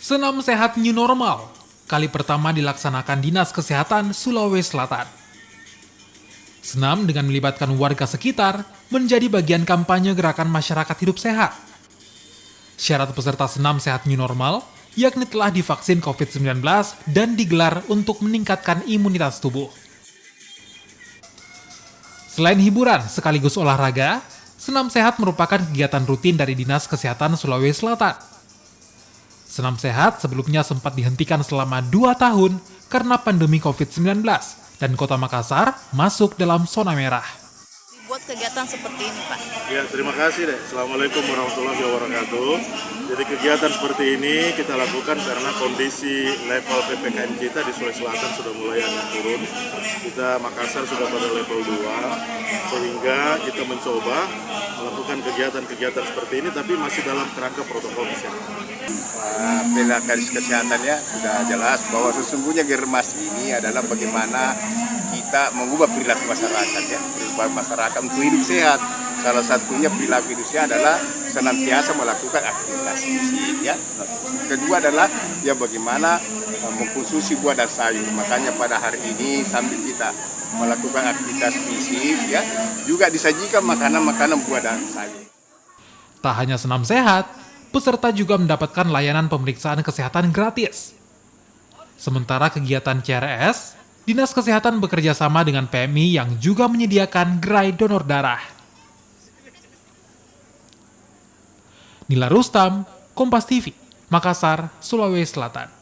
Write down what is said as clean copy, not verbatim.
Senam Sehat New Normal kali pertama dilaksanakan Dinas Kesehatan Sulawesi Selatan. Senam dengan melibatkan warga sekitar menjadi bagian kampanye gerakan masyarakat hidup sehat. Syarat peserta Senam Sehat New Normal yakni telah divaksin COVID-19 dan digelar untuk meningkatkan imunitas tubuh. Selain hiburan sekaligus olahraga, Senam Sehat merupakan kegiatan rutin dari Dinas Kesehatan Sulawesi Selatan. Senam Sehat sebelumnya sempat dihentikan selama 2 tahun karena pandemi COVID-19 dan Kota Makassar masuk dalam zona merah. Buat kegiatan seperti ini, Pak. Ya, terima kasih deh. Assalamualaikum warahmatullahi wabarakatuh. Jadi kegiatan seperti ini kita lakukan karena kondisi level PPKM kita di Sulawesi Selatan sudah mulai agak turun. Kita Makassar sudah pada level 2, sehingga kita mencoba melakukan kegiatan-kegiatan seperti ini, tapi masih dalam kerangka protokol kesehatan. Bila garis kesehatannya sudah jelas bahwa sesungguhnya germas ini adalah bagaimana kita mengubah perilaku masyarakat, ya, perilaku masyarakat untuk hidup sehat. Salah satunya perilaku hidup sehat adalah senantiasa melakukan aktivitas fisik, ya. Kedua adalah ya bagaimana mengkonsumsi buah dan sayur. Makanya pada hari ini sambil kita melakukan aktivitas fisik, ya, juga disajikan makanan-makanan buah dan sayur. Tak hanya senam sehat, peserta juga mendapatkan layanan pemeriksaan kesehatan gratis. Sementara kegiatan CRS, Dinas Kesehatan bekerja sama dengan PMI yang juga menyediakan gerai donor darah. Nila Rustam, Kompas TV, Makassar, Sulawesi Selatan.